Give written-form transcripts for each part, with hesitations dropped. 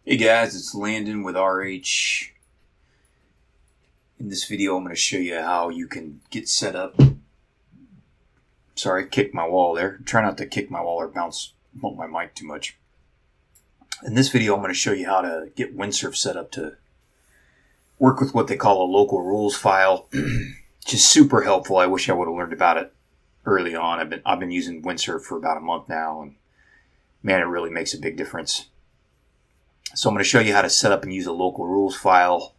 Hey guys, it's Landon with RH. In this video, I'm going to show you how you can get set up. Sorry, I kicked my wall there. Try not to kick my wall or bounce my mic too much. In this video, I'm going to show you how to get Windsurf set up to work with what they call a local rules file, which is super helpful. I wish I would have learned about it early on. I've been using Windsurf for about a month now, and man, it really makes a big difference. So I'm going to show you how to set up and use a local rules file,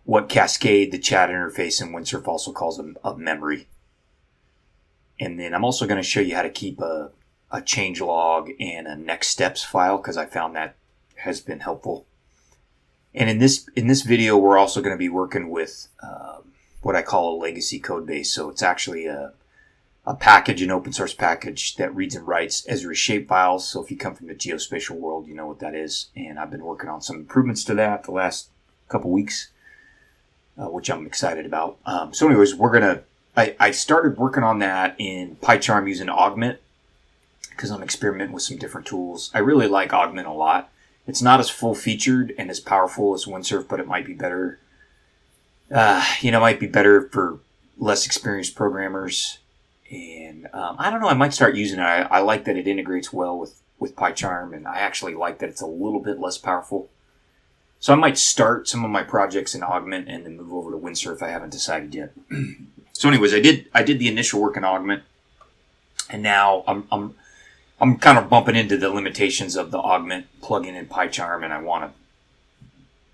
what Cascade, the chat interface in Windsurf, also calls a memory. And then I'm also going to show you how to keep a changelog and a next steps file, because I found that has been helpful. And in this video, we're also going to be working with what I call a legacy code base. So it's actually a package, an open source package that reads and writes Esri shape files. So if you come from the geospatial world, you know what that is. And I've been working on some improvements to that the last couple weeks, which I'm excited about. So anyways, I started working on that in PyCharm using Augment, because I'm experimenting with some different tools. I really like Augment a lot. It's not as full featured and as powerful as Windsurf, but it might be better. Might be better for less experienced programmers. And I don't know, I might start using it. I like that it integrates well with PyCharm, and I actually like that it's a little bit less powerful. So I might start some of my projects in Augment and then move over to Windsurf. I haven't decided yet. So anyways, I did the initial work in Augment, and now I'm kind of bumping into the limitations of the Augment plugin in PyCharm, and I want to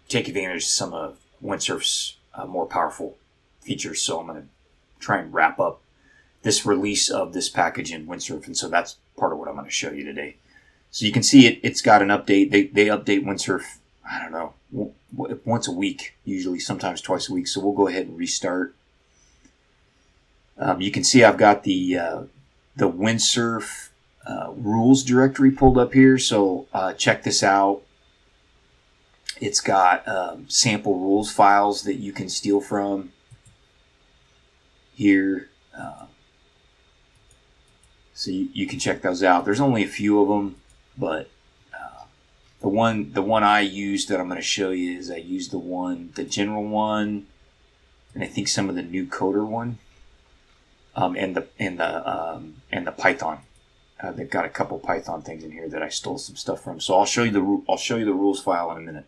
take advantage of some of Windsurf's more powerful features. So I'm going to try and wrap up this release of this package in Windsurf, and so that's part of what I'm going to show you today. So you can see it's got an update. They update Windsurf, I don't know, once a week, usually, sometimes twice a week. So we'll go ahead and restart. You can see I've got the Windsurf rules directory pulled up here. So check this out. It's got sample rules files that you can steal from here. So you can check those out. There's only a few of them, but the one I used that I'm going to show you is I used the general one, and I think some of the new coder one, and the Python. They've got a couple Python things in here that I stole some stuff from. So I'll show you the rules file in a minute.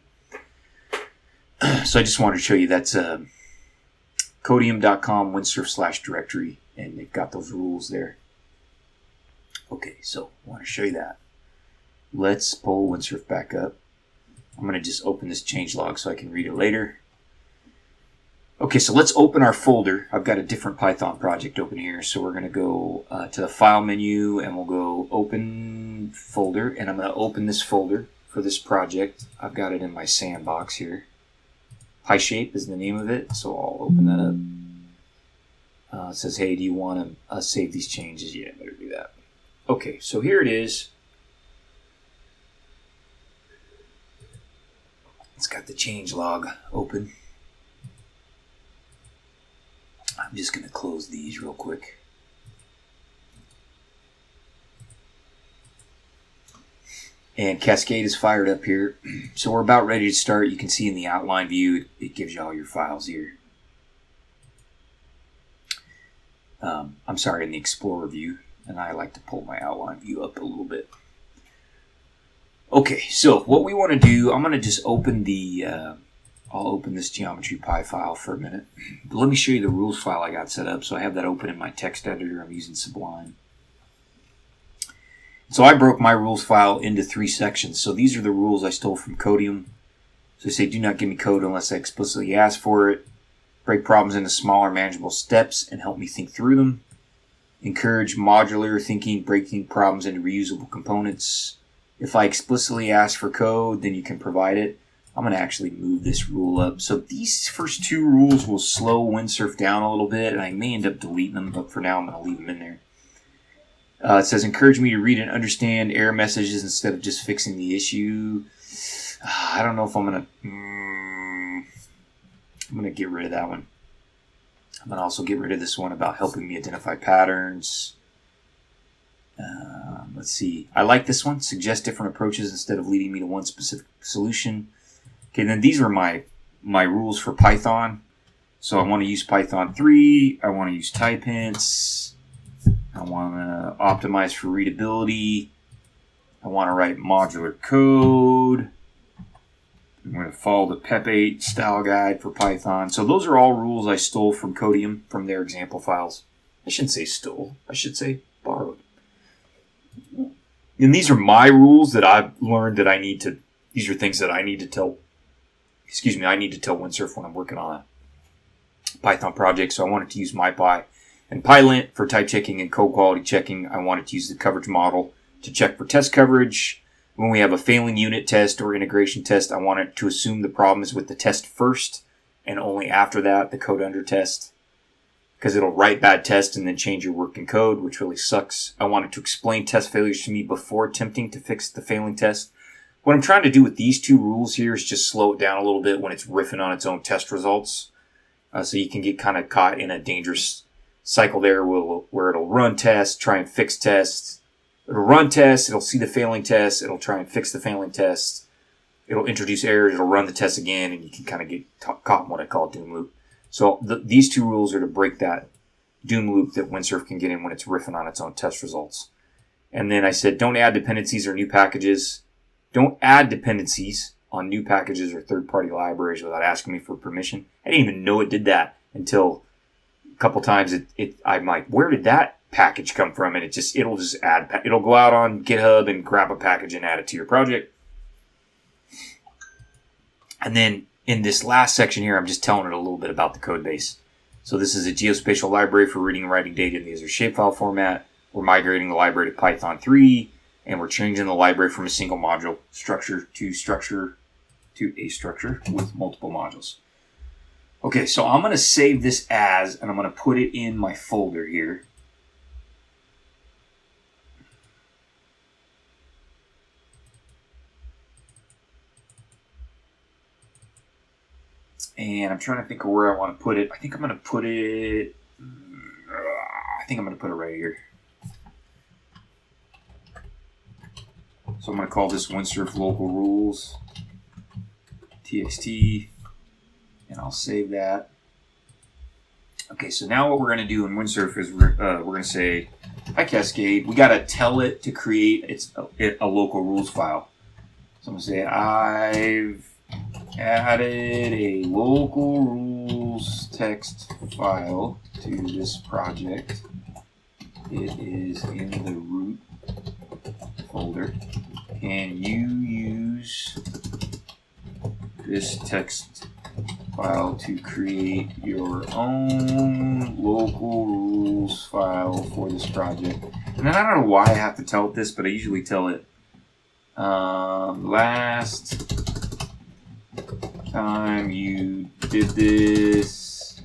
So I just wanted to show you that's Codeium.com Windsurf/directory, and they've got those rules there. Okay, so I want to show you that. Let's pull Windsurf back up. I'm going to just open this changelog so I can read it later. Okay, so let's open our folder. I've got a different Python project open here, so we're going to go to the File menu, and we'll go Open Folder, and I'm going to open this folder for this project. I've got it in my sandbox here. PyShape is the name of it, so I'll open that up. It says, hey, do you want to save these changes? Yeah, better do that. Okay, so here it is. It's got the changelog open. I'm just going to close these real quick. And Cascade is fired up here. So we're about ready to start. You can see in the outline view, it gives you all your files here. I'm sorry, in the Explorer view. And I like to pull my outline view up a little bit. Okay, so what we want to do, I'm going to just open I'll open this geometry py file for a minute. But let me show you the rules file I got set up. So I have that open in my text editor. I'm using Sublime. So I broke my rules file into 3 sections. So these are the rules I stole from Codeium. So I say, do not give me code unless I explicitly ask for it. Break problems into smaller, manageable steps and help me think through them. Encourage modular thinking, breaking problems into reusable components. If I explicitly ask for code, then you can provide it. I'm going to actually move this rule up. So these first 2 rules will slow Windsurf down a little bit, and I may end up deleting them, but for now I'm going to leave them in there. It says, encourage me to read and understand error messages instead of just fixing the issue. I don't know if I'm going to get rid of that one. I'm going to also get rid of this one about helping me identify patterns. let's see. I like this one. Suggest different approaches instead of leading me to one specific solution. Okay, then these are my rules for Python. So I want to use Python 3. I want to use type hints. I want to optimize for readability. I want to write modular code. I'm going to follow the PEP 8 style guide for Python. So those are all rules I stole from Codeium from their example files. I shouldn't say stole. I should say borrowed. And these are my rules that I've learned that these are things that I need to tell Windsurf when I'm working on a Python project. So I wanted to use MyPy and PyLint for type checking and code quality checking. I wanted to use the coverage model to check for test coverage. When we have a failing unit test or integration test, I want it to assume the problem is with the test first and only after that the code under test, because it'll write bad tests and then change your working code, which really sucks. I want it to explain test failures to me before attempting to fix the failing test. What I'm trying to do with these two rules here is just slow it down a little bit when it's riffing on its own test results. So you can get kind of caught in a dangerous cycle there where it'll run tests, try and fix tests. It'll run tests, it'll see the failing tests, it'll try and fix the failing tests. It'll introduce errors, it'll run the test again, and you can kind of get caught in what I call a doom loop. So these two rules are to break that doom loop that Windsurf can get in when it's riffing on its own test results. And then I said, don't add dependencies or new packages. Don't add dependencies on new packages or third-party libraries without asking me for permission. I didn't even know it did that until a couple times I'm like, where did that package come from? And it'll go out on GitHub and grab a package and add it to your project. And then in this last section here, I'm just telling it a little bit about the code base. So this is a geospatial library for reading and writing data in the user shapefile format. We're migrating the library to Python 3, and we're changing the library from a single module structure to a structure with multiple modules. Okay, so I'm going to save this as, and I'm going to put it in my folder here. And I'm trying to think of where I want to put it. I think I'm going to put it right here. So I'm going to call this Windsurf local rules txt, and I'll save that. Okay, so now what we're going to do in Windsurf is we're going to say, hi Cascade. We got to tell it to create a local rules file. So I'm going to say, I've added a local rules text file to this project. It is in the root folder. Can you use this text file to create your own local rules file for this project? And then I don't know why I have to tell it this, but I usually tell it last time you did this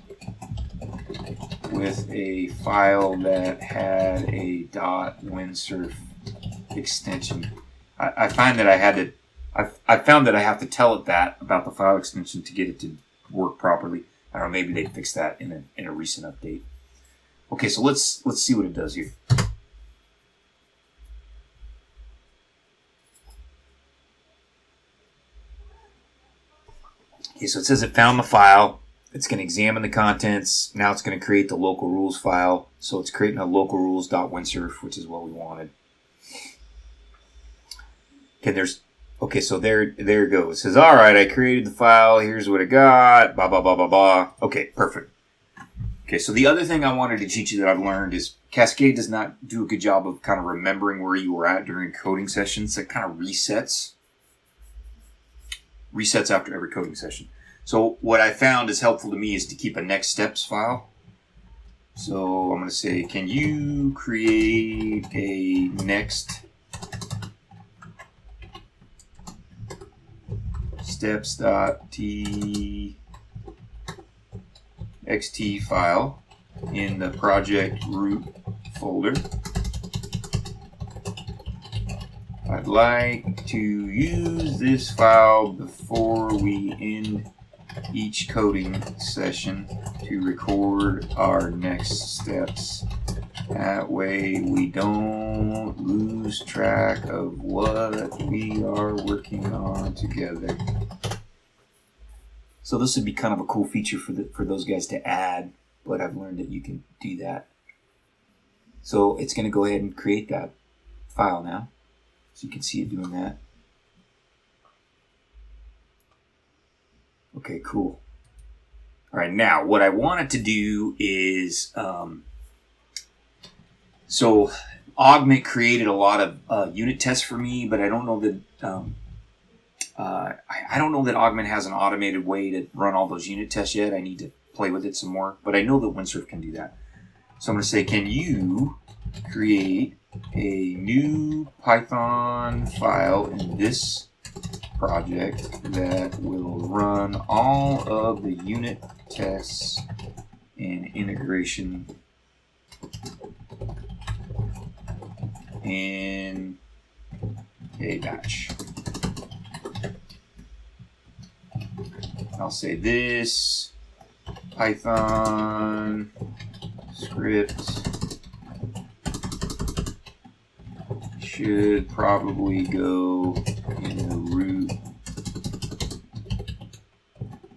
with a file that had a .windsurf extension. I found that I have to tell it that about the file extension to get it to work properly. I don't know, maybe they fixed that in a recent update. Okay, so let's see what it does here. Okay, so it says it found the file. It's going to examine the contents. Now it's going to create the local rules file. So it's creating a local rules.windsurf, which is what we wanted. Okay, so there it goes. It says, all right, I created the file. Here's what I got. Blah, blah, blah, blah, blah. Okay, perfect. Okay, so the other thing I wanted to teach you that I've learned is Cascade does not do a good job of kind of remembering where you were at during coding sessions. It kind of resets after every coding session. So what I found is helpful to me is to keep a next steps file. So I'm going to say, can you create a next steps.txt file in the project root folder? I'd like to use this file before we end each coding session to record our next steps. That way we don't lose track of what we are working on together. So this would be kind of a cool feature for those guys to add, but I've learned that you can do that. So it's going to go ahead and create that file now. So you can see it doing that. Okay, cool. All right, now what I wanted to do is, so Augment created a lot of unit tests for me, but I don't know that I don't know that Augment has an automated way to run all those unit tests yet. I need to play with it some more, but I know that Windsurf can do that. So I'm going to say, can you create a new Python file in this project that will run all of the unit tests and integration in a batch. I'll say this Python script should probably go in the root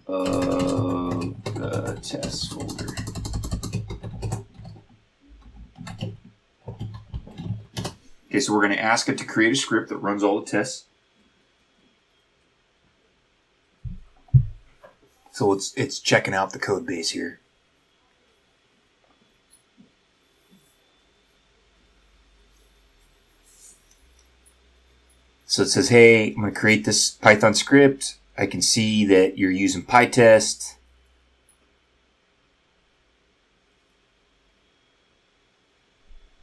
of the test folder. Okay, so we're going to ask it to create a script that runs all the tests. So it's checking out the code base here. So it says, hey, I'm going to create this Python script. I can see that you're using PyTest.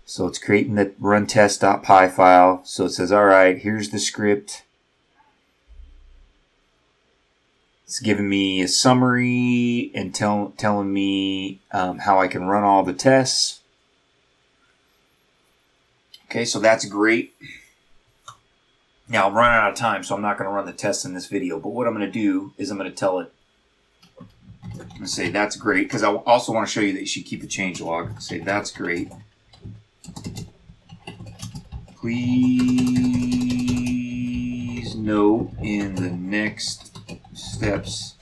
So it's creating the runtest.py file. So it says, all right, here's the script. It's giving me a summary and telling me how I can run all the tests. Okay, so that's great. Now, I'm running out of time, so I'm not going to run the tests in this video. But what I'm going to do is I'm going to tell it, I'm going to say, that's great, because I also want to show you that you should keep a changelog. Say, that's great. Please note in the next steps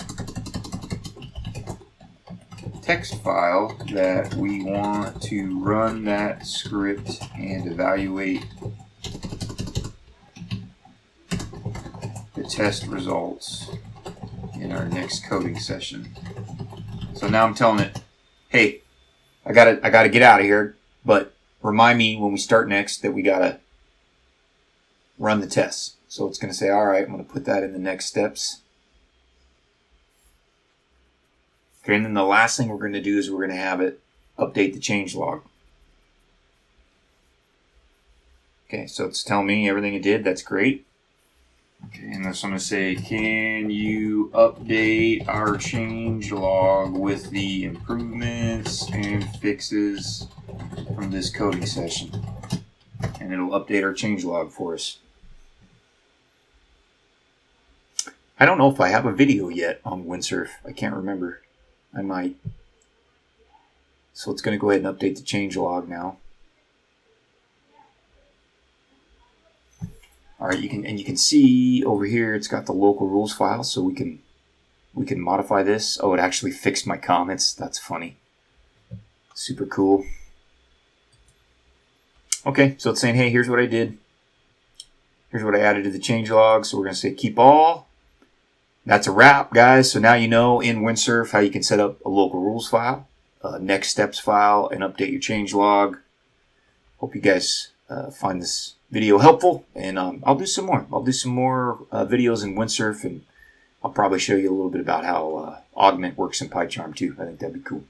text file that we want to run that script and evaluate the test results in our next coding session. So now I'm telling it, hey, I gotta get out of here, but remind me when we start next that we gotta run the tests. So it's gonna say, all right, I'm gonna put that in the next steps. Okay, and then the last thing we're gonna do is we're gonna have it update the changelog. Okay, so it's telling me everything it did. That's great. Okay, and so I'm going to say, can you update our changelog with the improvements and fixes from this coding session? And it'll update our changelog for us. I don't know if I have a video yet on Windsurf. I can't remember. I might. So it's going to go ahead and update the changelog now. All right, you can see over here it's got the local rules file, so we can modify this. Oh, it actually fixed my comments. That's funny. Super cool. Okay, so it's saying, hey, here's what I did. Here's what I added to the changelog. So we're going to say keep all. That's a wrap, guys. So now you know in Windsurf how you can set up a local rules file, a next steps file, and update your changelog. Hope you guys find this video helpful, and I'll do some more. I'll do some more videos in Windsurf, and I'll probably show you a little bit about how Augment works in PyCharm too. I think that'd be cool.